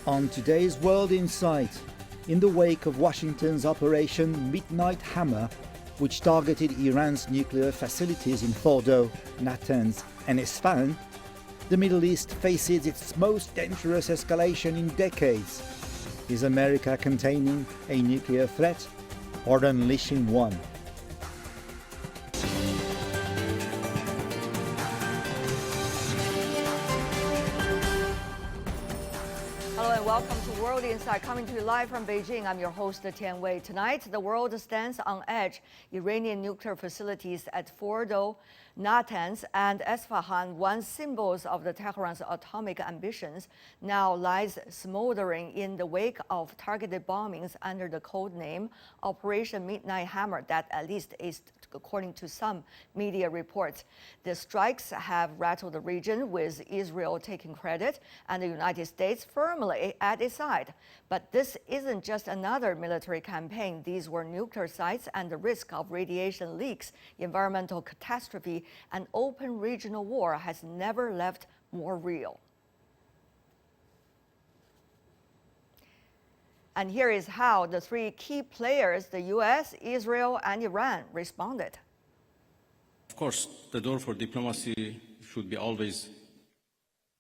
On today's World Insight, in the wake of Washington's Operation Midnight Hammer, which targeted Iran's nuclear facilities in Fordo, Natanz and Isfahan, the Middle East faces its most dangerous escalation in decades. Is America containing a nuclear threat or unleashing one? Hello and welcome to World Insight, coming to you live from Beijing. I'm your host, Tian Wei. Tonight, the world stands on edge. Iranian nuclear facilities at Fordo, Natanz, and Isfahan, once symbols of the Tehran's atomic ambitions, now lies smoldering in the wake of targeted bombings under the code name Operation Midnight Hammer. That, at least, is according to some media reports. The strikes have rattled the region, with Israel taking credit and the United States firmly at its side. But this isn't just another military campaign. These were nuclear sites, and the risk of radiation leaks, environmental catastrophe, and open regional war has never left more real. And here is how the three key players, the US, Israel, and Iran, responded. Of course, the door for diplomacy should be always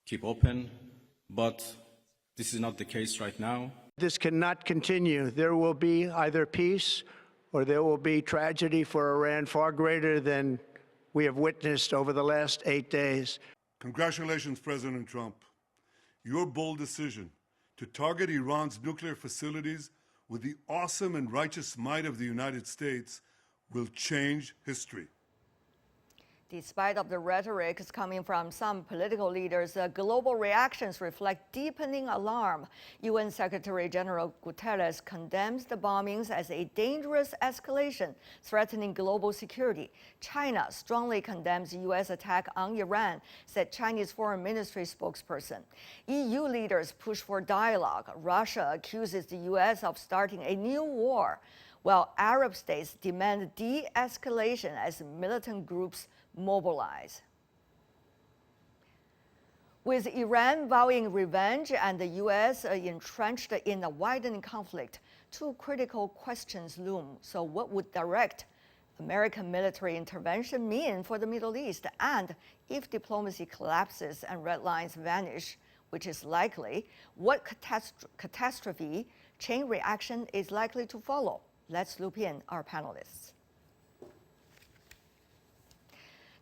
keep open, but this is not the case right now. This cannot continue. There will be either peace or there will be tragedy for Iran far greater than we have witnessed over the last 8 days. Congratulations, President Trump. Your bold decision to target Iran's nuclear facilities with the awesome and righteous might of the United States will change history. Despite of the rhetoric coming from some political leaders, global reactions reflect deepening alarm. UN Secretary General Guterres condemns the bombings as a dangerous escalation, threatening global security. China strongly condemns U.S. attack on Iran, said Chinese Foreign Ministry spokesperson. EU leaders push for dialogue. Russia accuses the U.S. of starting a new war, while Arab states demand de-escalation as militant groups mobilize. With Iran vowing revenge and the U.S. entrenched in a widening conflict, two critical questions loom. So what would direct American military intervention mean for the Middle East? And if diplomacy collapses and red lines vanish, which is likely, what catastrophe chain reaction is likely to follow? Let's loop in our panelists.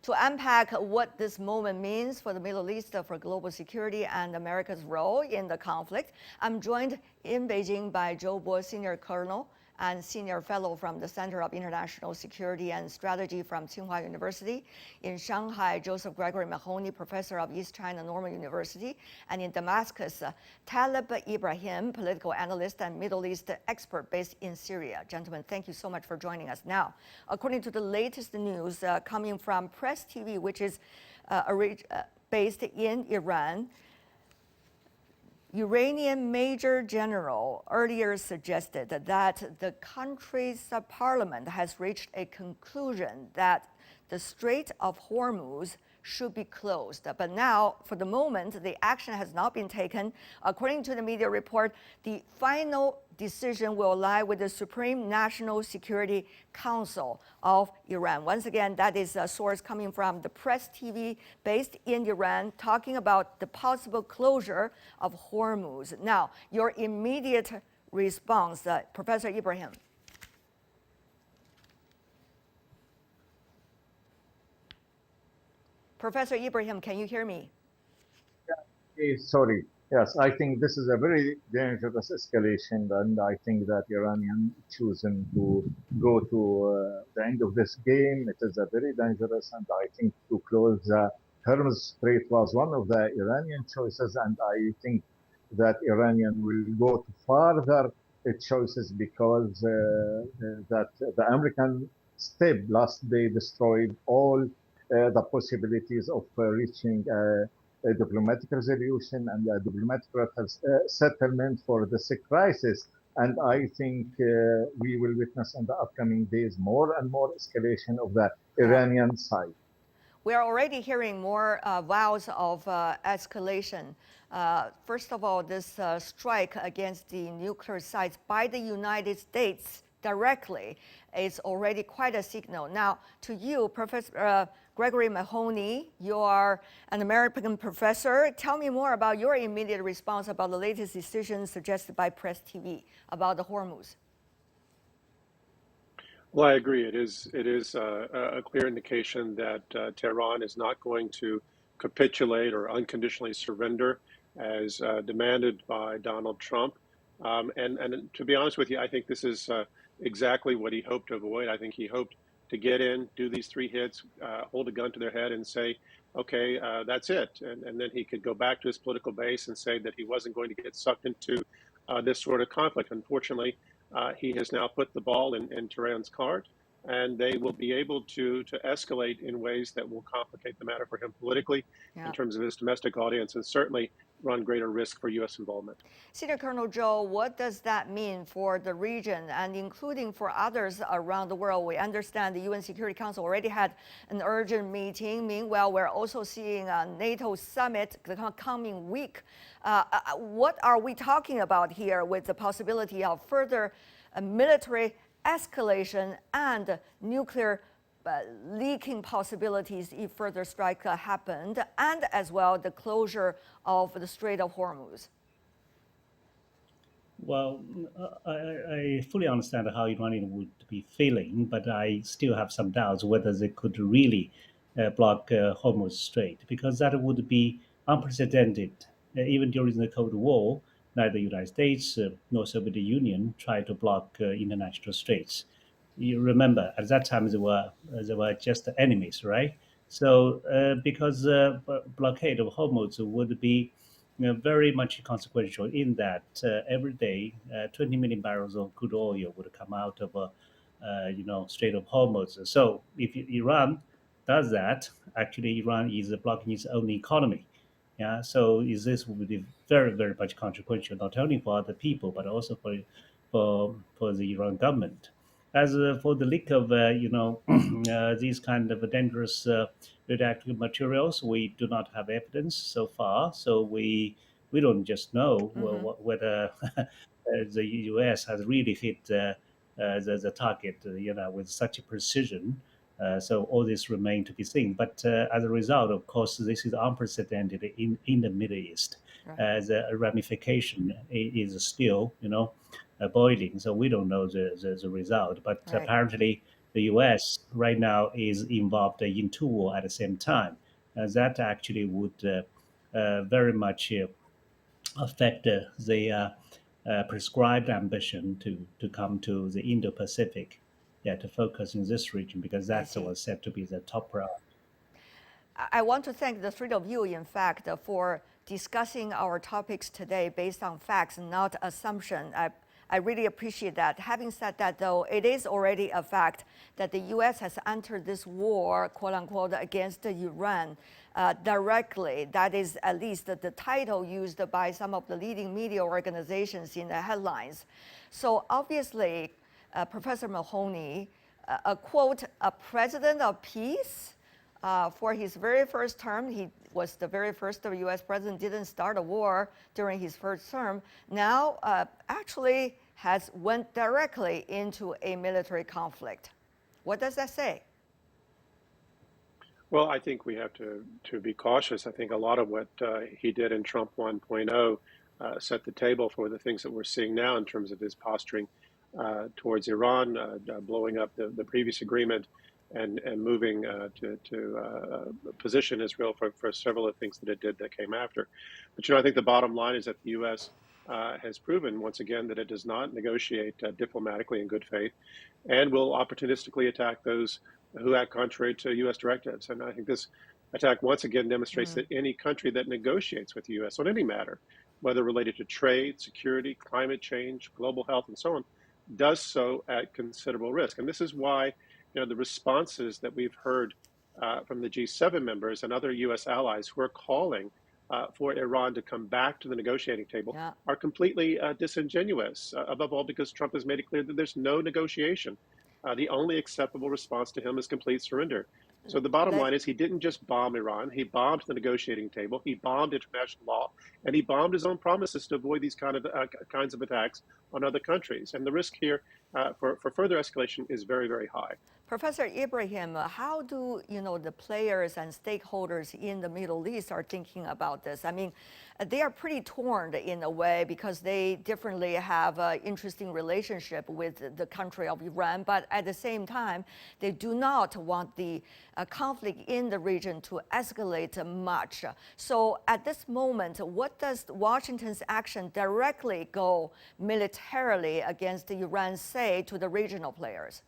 To unpack what this moment means for the Middle East, for global security, and America's role in the conflict, I'm joined in Beijing by Zhou Bo, Senior Colonel and Senior Fellow from the Center of International Security and Strategy from Tsinghua University. In Shanghai, Joseph Gregory Mahoney, Professor of East China Normal University. And in Damascus, Talib Ibrahim, political analyst and Middle East expert based in Syria. Gentlemen, thank you so much for joining us. Now, according to the latest news coming from Press TV, which is based in Iran, Iranian Major General earlier suggested that the country's parliament has reached a conclusion that the Strait of Hormuz should be closed. But now, for the moment, the action has not been taken. According to the media report, the final decision will lie with the Supreme National Security Council of Iran. Once again, that is a source coming from the Press TV based in Iran, talking about the possible closure of Hormuz. Now, your immediate response, Professor Ibrahim. Professor Ibrahim, can you hear me? Sorry. Yes, I think this is a very dangerous escalation, and I think that Iranian choosing to go to the end of this game. It is a very dangerous, and I think to close the Hormuz Strait was one of the Iranian choices, and I think that Iranian will go to further choices because that the American step last day destroyed all the possibilities of reaching a diplomatic resolution and a diplomatic settlement for this crisis. And I think we will witness in the upcoming days more and more escalation of the Iranian side. we are already hearing more vows of escalation. First of all, this strike against the nuclear sites by the United States directly is already quite a signal. Now, to you, Professor Gregory Mahoney, you are an American professor. Tell me more about your immediate response about the latest decision suggested by Press TV about the Hormuz. Well, I agree. It is a clear indication that Tehran is not going to capitulate or unconditionally surrender as demanded by Donald Trump. And to be honest with you, I think this is exactly what he hoped to avoid. I think he hoped to get in, do these 3 hits, hold a gun to their head and say, okay, that's it. And then he could go back to his political base and say that he wasn't going to get sucked into this sort of conflict. Unfortunately, he has now put the ball in Tehran's court, and they will be able to escalate in ways that will complicate the matter for him politically in terms of his domestic audience, and certainly run greater risk for U.S. involvement. Senior Colonel Joe, what does that mean for the region and including for others around the world? We understand the UN Security Council already had an urgent meeting. Meanwhile, we're also seeing a NATO summit the coming week. What are we talking about here with the possibility of further military escalation and nuclear leaking possibilities if further strike happened, and as well the closure of the Strait of Hormuz? Well, I fully understand how Iranian would be feeling, but I still have some doubts whether they could really block Hormuz Strait, because that would be unprecedented. Even during the Cold War, neither the United States nor Soviet Union tried to block international straits. You remember at that time they were just enemies, right? So because blockade of Hormuz would be very much consequential in that every day 20 million barrels of crude oil would come out of Strait of Hormuz. So if Iran does that, actually Iran is blocking its own economy. Yeah, so this would be very, very much consequential, not only for other people, but also for the Iran government. As for the leak of, these kind of dangerous radioactive materials, we do not have evidence so far. So we don't just know whether the U.S. has really hit the target, with such a precision. So all this remain to be seen. But as a result, of course, this is unprecedented in the Middle East. Right. The ramification is still, boiling. So we don't know the result. But Right. apparently, the U.S. right now is involved in 2 wars at the same time. That actually would very much affect the prescribed ambition to come to the Indo-Pacific, to focus in this region, because that's was said to be the top priority. I want to thank the 3 of you, in fact, for discussing our topics today based on facts, not assumption. I really appreciate that. Having said that, though, it is already a fact that the U.S. has entered this war, quote unquote, against Iran directly. That is at least the title used by some of the leading media organizations in the headlines. So obviously, Professor Mahoney, a president of peace. For his very first term, he was the very first U.S. president, didn't start a war during his first term. Now, actually has went directly into a military conflict. What does that say? Well, I think we have to be cautious. I think a lot of what he did in Trump 1.0 set the table for the things that we're seeing now in terms of his posturing towards Iran, blowing up the previous agreement, and moving to position Israel for several of the things that it did that came after. But I think the bottom line is that the U.S. Has proven once again that it does not negotiate diplomatically in good faith, and will opportunistically attack those who act contrary to U.S. directives. And I think this attack once again demonstrates that any country that negotiates with the U.S. on any matter, whether related to trade, security, climate change, global health, and so on, does so at considerable risk. And this is why the responses that we've heard from the G7 members and other U.S. allies who are calling for Iran to come back to the negotiating table are completely disingenuous, above all because Trump has made it clear that there's no negotiation. The only acceptable response to him is complete surrender. So the bottom line is he didn't just bomb Iran, he bombed the negotiating table, he bombed international law, and he bombed his own promises to avoid these kinds of attacks on other countries. And the risk here for further escalation is very, very high. Professor Ibrahim, how do the players and stakeholders in the Middle East are thinking about this? I mean, they are pretty torn in a way because they differently have an interesting relationship with the country of Iran, but at the same time, they do not want the conflict in the region to escalate much. So at this moment, what does Washington's action directly go militarily against Iran say to the regional players?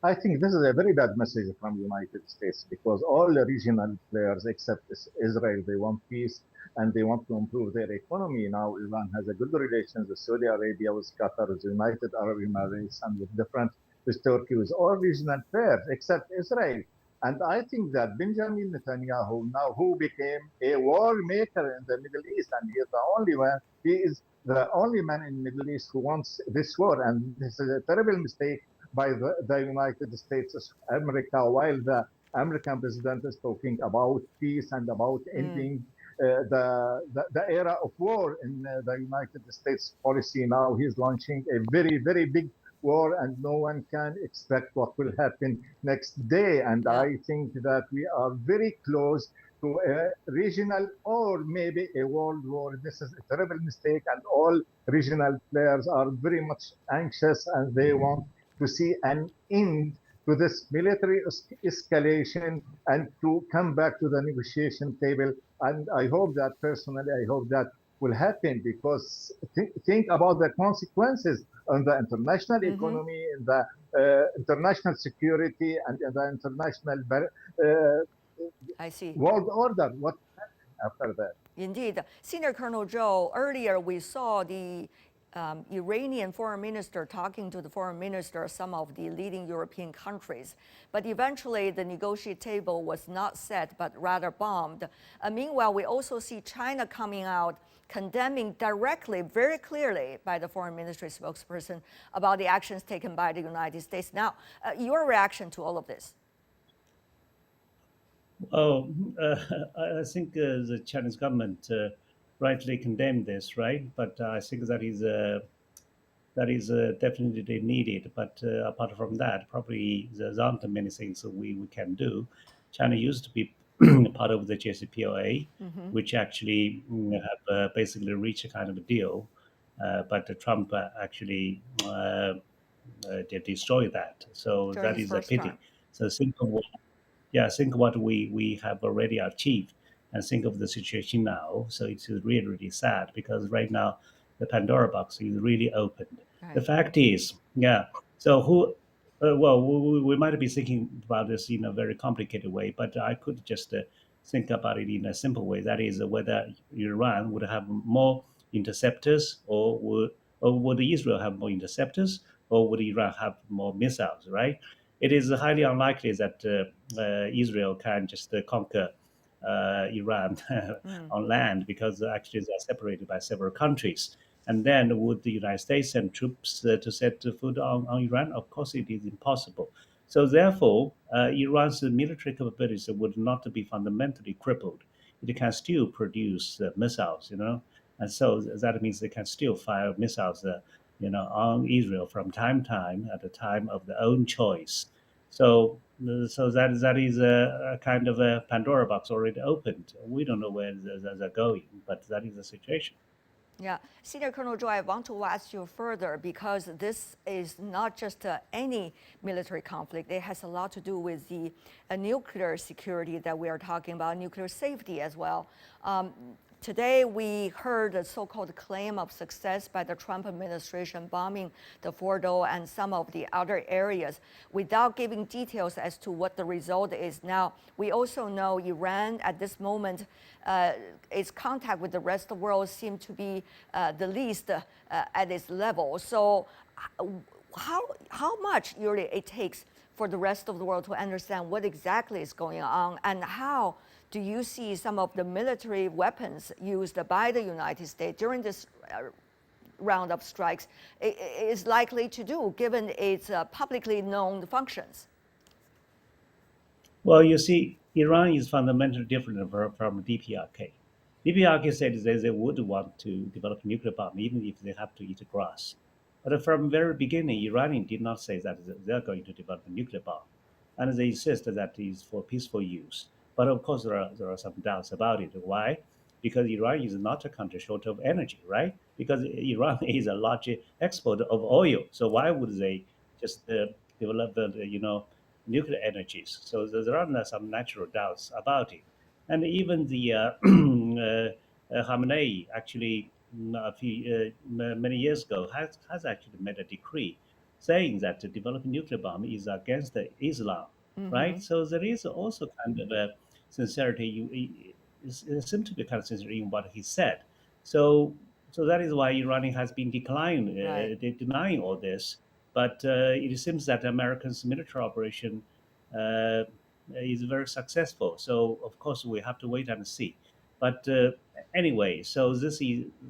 I think this is a very bad message from the United States because all the regional players except Israel, they want peace and they want to improve their economy. Now Iran has a good relations with Saudi Arabia, with Qatar, with the United Arab Emirates, and with Turkey, with all regional players except Israel. And I think that Benjamin Netanyahu now, who became a war maker in the Middle East, and he is the only one, he is the only man in the Middle East who wants this war. And this is a terrible mistake by the United States of America, while the American president is talking about peace and about ending the era of war in the United States policy. Now he's launching a very, very big war, and no one can expect what will happen next day. And I think that we are very close to a regional or maybe a world war. This is a terrible mistake, and all regional players are very much anxious, and they want to see an end to this military escalation and to come back to the negotiation table. And I hope that, personally, I hope that will happen, because think about the consequences on the international economy, in the international security, and in the international I see. world order. What happened after that? Indeed. Senior Colonel Joe, earlier we saw the Iranian foreign minister talking to the foreign minister of some of the leading European countries. But eventually the negotiate table was not set, but rather bombed. Meanwhile, we also see China coming out condemning directly, very clearly, by the foreign ministry spokesperson about the actions taken by the United States. Now, your reaction to all of this? Oh, I think the Chinese government rightly condemned this, right? But I think that is definitely needed. But apart from that, probably there aren't many things that we can do. China used to be part of the JCPOA, which actually have basically reached a kind of a deal, but Trump actually did destroy that. So During that his is a first pity. term. So think what we have already achieved, and think of the situation now. So it's really, really sad, because right now the Pandora box is really opened. Right. The fact is, so we might be thinking about this in a very complicated way, but I could just think about it in a simple way. That is whether Iran would have more interceptors, or would Israel have more interceptors, or would Iran have more missiles, right? It is highly unlikely that Israel can just conquer Iran on land, because actually they are separated by several countries. And then would the United States send troops to set foot on Iran? Of course, it is impossible. So therefore, Iran's military capabilities would not be fundamentally crippled. It can still produce missiles, and so that means they can still fire missiles, on Israel from time to time at the time of their own choice. So that is a kind of a Pandora box already opened. We don't know where they're going, but that is the situation. Yeah, Senior Colonel Joe, I want to ask you further, because this is not just any military conflict. It has a lot to do with the nuclear security that we are talking about, nuclear safety as well. Today, we heard the so-called claim of success by the Trump administration bombing the Fordo and some of the other areas without giving details as to what the result is. Now, we also know Iran at this moment, its contact with the rest of the world seem to be the least at its level. So how much usually it takes for the rest of the world to understand what exactly is going on, and how do you see some of the military weapons used by the United States during this round of strikes is likely to do, given its publicly known functions? Well, you see, Iran is fundamentally different from DPRK. DPRK said that they would want to develop a nuclear bomb even if they have to eat grass. But from the very beginning, Iran did not say that they're going to develop a nuclear bomb. And they insist that it is for peaceful use. But of course, there are some doubts about it. Why? Because Iran is not a country short of energy, right? Because Iran is a large exporter of oil. So why would they just develop, nuclear energies? So there are some natural doubts about it. And even the Khamenei actually many years ago has actually made a decree saying that to develop a nuclear bomb is against Islam, right? So there is also kind of a sincerity. It seems to be kind of sincere in what he said. So, so that is why Iran has been Right. denying all this. But it seems that Americans' military operation uh, is very successful. So, of course, we have to wait and see. But anyway, so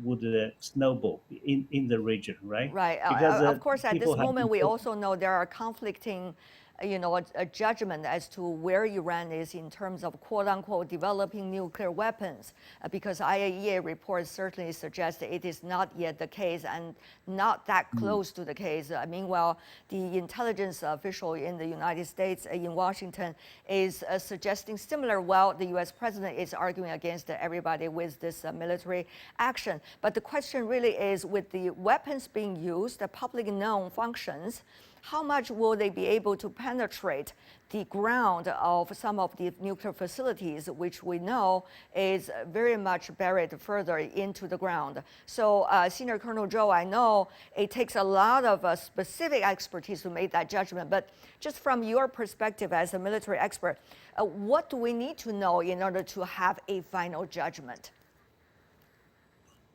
would snowball in the region, right? Right. Because Of course, at people this have moment, been we also know there are conflicting, a judgment as to where Iran is in terms of quote unquote developing nuclear weapons, because IAEA reports certainly suggest that it is not yet the case and not that close to the case. Meanwhile, the intelligence official in the United States, in Washington, is suggesting similar. Well, the U.S. president is arguing against everybody with this military action. But the question really is, with the weapons being used, the public known functions, how much will they be able to penetrate the ground of some of the nuclear facilities, which we know is very much buried further into the ground? So, Senior Colonel Zhou, I know it takes a lot of specific expertise to make that judgment, but just from your perspective as a military expert, what do we need to know in order to have a final judgment?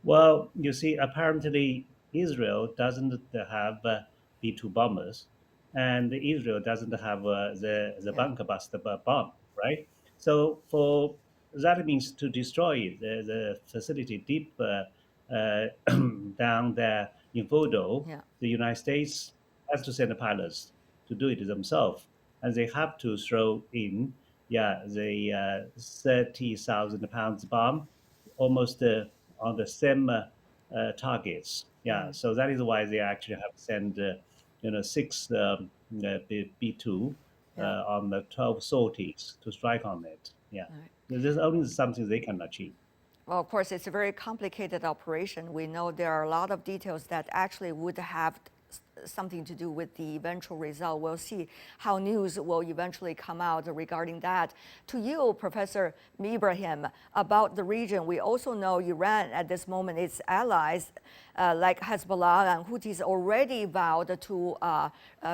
Well, you see, apparently Israel doesn't have B-2 bombers, and Israel doesn't have the Yeah. bunker buster bomb, right? So for that means to destroy the facility deep down there in Fordo, Yeah. the United States has to send the pilots to do it themselves, and they have to throw in, yeah, the 30,000 pounds bomb, almost on the same targets. Yeah, so that is why they actually have sent, six B2 Yeah. on the 12 sorties to strike on it. Yeah, Right. this is only something they can achieve. Well, of course, it's a very complicated operation. We know there are a lot of details that actually would have something to do with the eventual result. We'll see how news will eventually come out regarding that. To you, Professor Ibrahim, about the region, we also know Iran at this moment, its allies like Hezbollah and Houthis already vowed to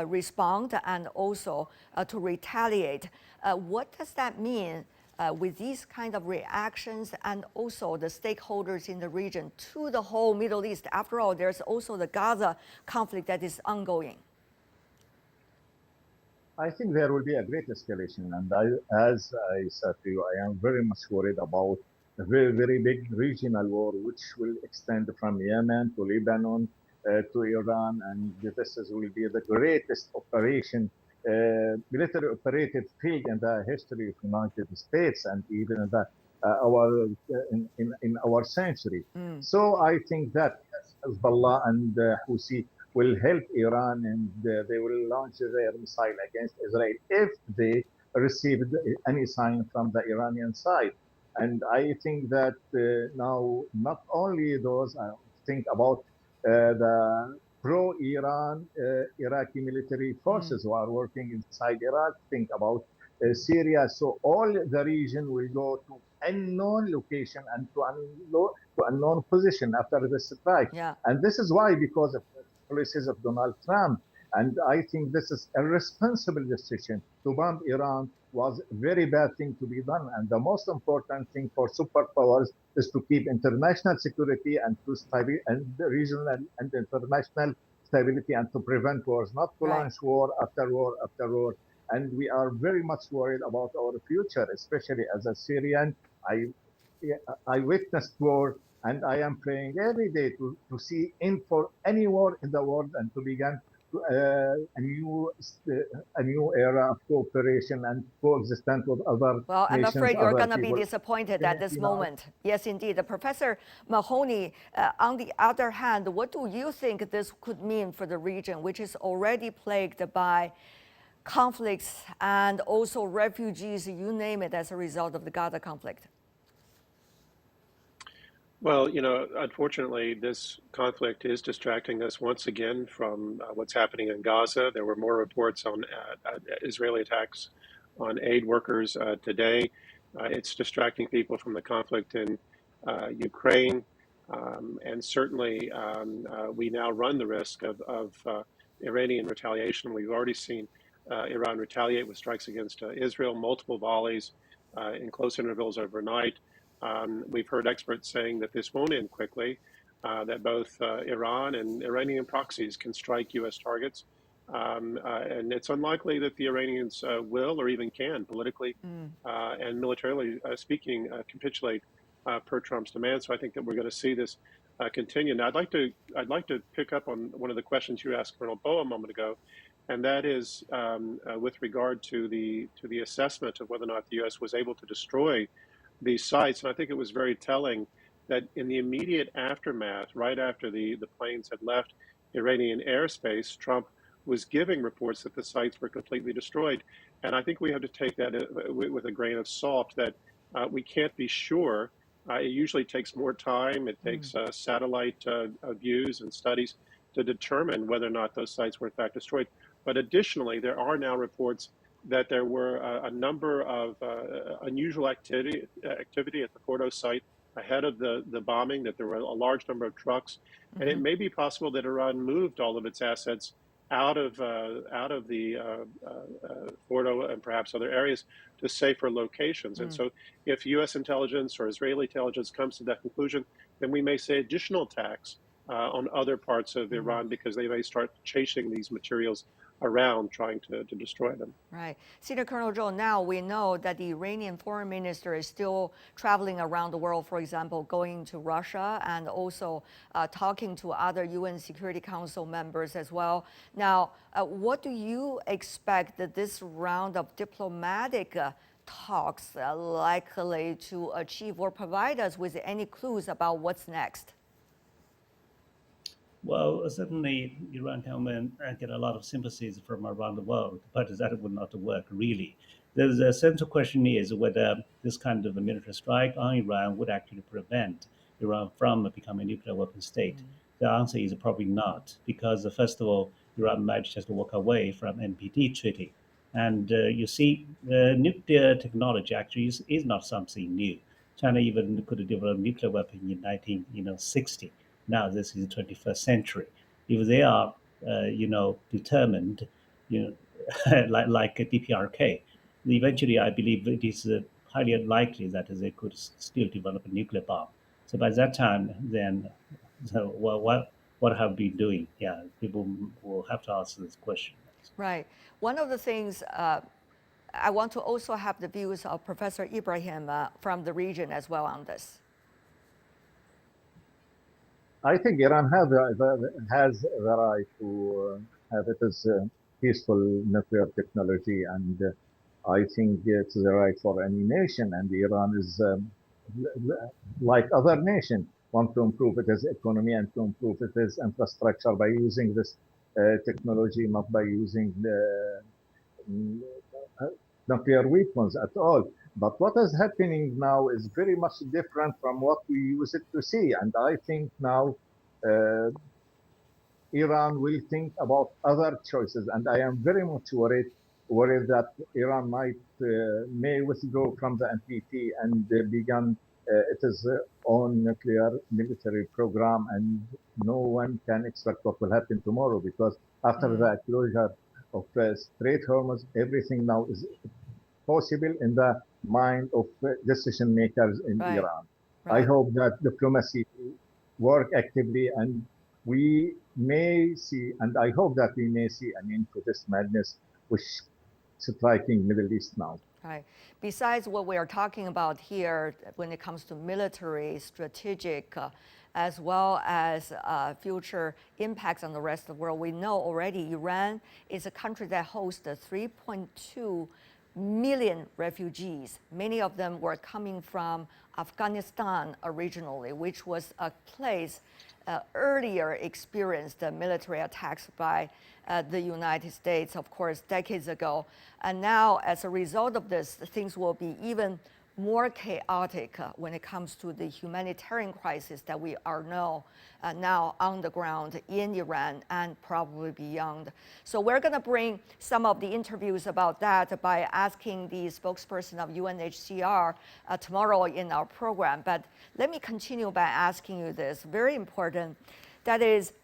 respond and also to retaliate. What does that mean with these kind of reactions and also the stakeholders in the region to the whole Middle East? After all, there's also the Gaza conflict that is ongoing. I think there will be a great escalation. And as I said to you, I am very much worried about a very, very big regional war, which will extend from Yemen to Lebanon to Iran. And will be the greatest operation, military operative field in the history of the United States and even in in our century. So I think that Hezbollah and Houthi will help Iran, and they will launch their missile against Israel if they receive any sign from the Iranian side. And I think that now not only those, I think about the pro-Iran Iraqi military forces who are working inside Iraq, think about Syria. So all the region will go to unknown location and to unknown position after the strike. Yeah. And this is why, because of the policies of Donald Trump. And I think this is a responsible decision to bomb Iran was a very bad thing to be done. And the most important thing for superpowers is to keep international security and regional and international stability and to prevent wars, not to Right. launch war after war after war. And we are very much worried about our future, especially as a Syrian. I I witnessed war and I am praying every day to see in for any war in the world and to begin a new era of cooperation and coexistence with other Well, I'm nations, afraid you're other going to be people. disappointed at this moment. Yes, indeed. Professor Mahoney, on the other hand, what do you think this could mean for the region, which is already plagued by conflicts and also refugees, you name it, as a result of the Gaza conflict? Well, unfortunately, this conflict is distracting us once again from what's happening in Gaza. There were more reports on Israeli attacks on aid workers today. It's distracting people from the conflict in Ukraine. And certainly, we now run the risk of Iranian retaliation. We've already seen Iran retaliate with strikes against Israel, multiple volleys in close intervals overnight. We've heard experts saying that this won't end quickly, that both Iran and Iranian proxies can strike U.S. targets. And it's unlikely that the Iranians will or even can politically and militarily speaking capitulate per Trump's demand. So I think that we're going to see this continue. Now, I'd like to pick up on one of the questions you asked Colonel Bowe a moment ago, and that is with regard to the assessment of whether or not the U.S. was able to destroy these sites. And I think it was very telling that in the immediate aftermath, right after the planes had left Iranian airspace, Trump was giving reports that the sites were completely destroyed. And I think we have to take that with a grain of salt, that we can't be sure. It usually takes more time. It takes satellite views and studies to determine whether or not those sites were in fact destroyed. But additionally, there are now reports that there were a number of unusual activity at the Fordo site ahead of the bombing, that there were a large number of trucks. And it may be possible that Iran moved all of its assets out of the Fordo and perhaps other areas to safer locations. And so if U.S. intelligence or Israeli intelligence comes to that conclusion, then we may say additional attacks on other parts of Iran, because they may start chasing these materials around, trying to destroy them. Right. Senior Colonel Joe, now we know that the Iranian foreign minister is still traveling around the world, for example, going to Russia and also talking to other UN Security Council members as well. Now, what do you expect that this round of diplomatic talks likely to achieve, or provide us with any clues about what's next? Well, certainly Iran can get a lot of sympathies from around the world, but that would not work really. The central question is whether this kind of a military strike on Iran would actually prevent Iran from becoming a nuclear weapon state. The answer is probably not, because first of all, Iran might just walk away from NPT treaty. And you see, nuclear technology actually is not something new. China even could develop a nuclear weapon in 1960. Now this is the 21st century. If they are, determined, like DPRK, eventually I believe it is highly unlikely that they could still develop a nuclear bomb. So by that time, then, so what have we been doing? Yeah, people will have to answer this question. Right. One of the things I want to also have the views of Professor Ibrahim from the region as well on this. I think Iran has the right to have its peaceful nuclear technology, and I think it's the right for any nation. And Iran is like other nations, want to improve its economy and to improve its infrastructure by using this technology, not by using the nuclear weapons at all. But what is happening now is very much different from what we used to see. And I think now Iran will think about other choices. And I am very much worried that Iran may withdraw from the NPT and begin its own nuclear military program. And no one can expect what will happen tomorrow, because after the closure of Strait Hormuz, everything now is possible in the mind of decision makers in Iran. I hope that diplomacy work actively, and we may see, and I hope that we may see an end to this madness which is striking Middle East now. Right. Besides what we are talking about here, when it comes to military, strategic as well as future impacts on the rest of the world. We know already Iran is a country that hosts 3.2 million refugees. Many of them were coming from Afghanistan originally, which was a place earlier experienced military attacks by the United States, of course, decades ago. And now, as a result of this, things will be even more chaotic when it comes to the humanitarian crisis that we are now on the ground in Iran and probably beyond. So we're going to bring some of the interviews about that by asking the spokesperson of UNHCR tomorrow in our program. But let me continue by asking you this, very important, that is,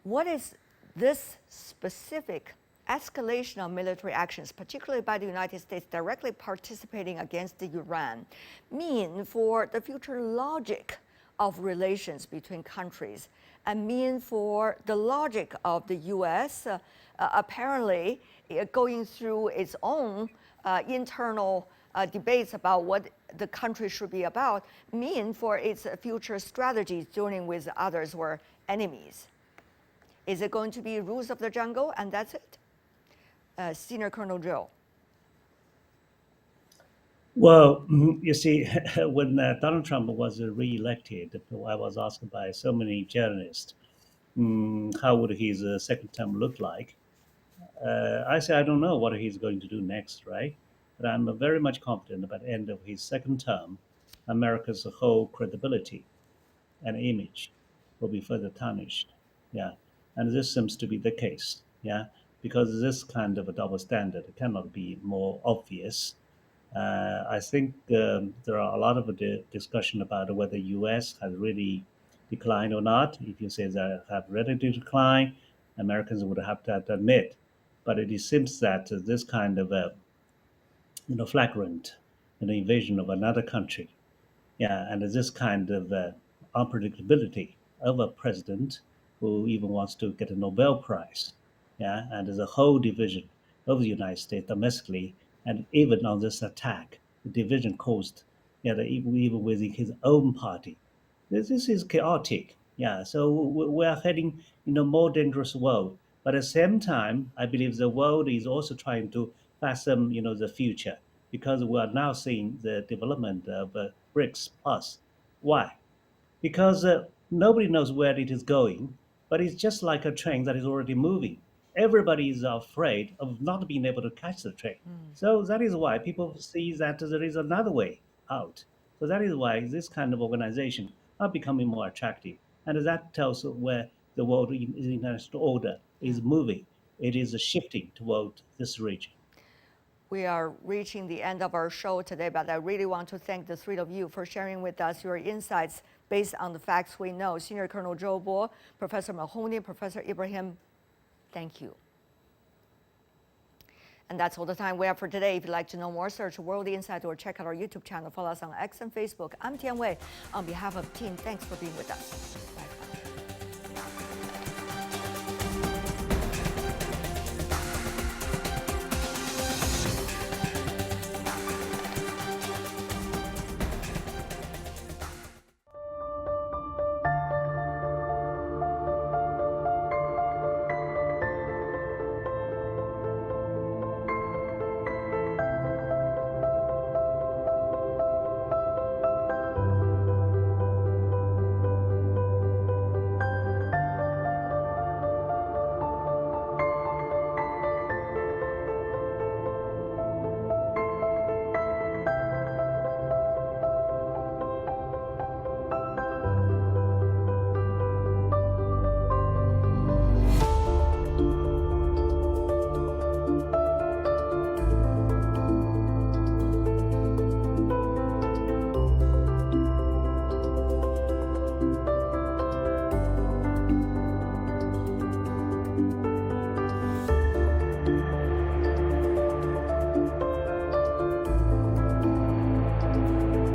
what is this specific escalation of military actions, particularly by the United States directly participating against Iran, mean for the future logic of relations between countries and mean for the logic of the U.S. Apparently going through its own internal debates about what the country should be about, mean for its future strategies dealing with others or enemies? Is it going to be rules of the jungle and that's it? Senior Colonel Joe. Well, you see, when Donald Trump was re-elected, I was asked by so many journalists, how would his second term look like? I say I don't know what he's going to do next, right? But I'm very much confident by the end of his second term, America's whole credibility and image will be further tarnished. Yeah, and this seems to be the case. Yeah, because this kind of a double standard cannot be more obvious. I think there are a lot of discussion about whether U.S. has really declined or not. If you say they have ready to decline, Americans would have to admit. But it seems that this kind of flagrant invasion of another country, yeah, and this kind of unpredictability of a president who even wants to get a Nobel Prize, yeah, and there's a whole division of the United States domestically, and even on this attack, the division caused, yeah, even within his own party. This is chaotic, yeah. So we are heading in a more dangerous world. But at the same time, I believe the world is also trying to fathom, the future because we are now seeing the development of BRICS Plus. Why? Because nobody knows where it is going, but it's just like a train that is already moving. Everybody is afraid of not being able to catch the train. So that is why people see that there is another way out. So that is why this kind of organization are becoming more attractive. And that tells where the world international order is moving. It is shifting toward this region. We are reaching the end of our show today, but I really want to thank the three of you for sharing with us your insights based on the facts we know. Senior Colonel Joe Bo, Professor Mahoney, Professor Ibrahim, thank you. And that's all the time we have for today. If you'd like to know more, search World Insight or check out our YouTube channel. Follow us on X and Facebook. I'm Tian Wei. On behalf of the team, thanks for being with us. Bye.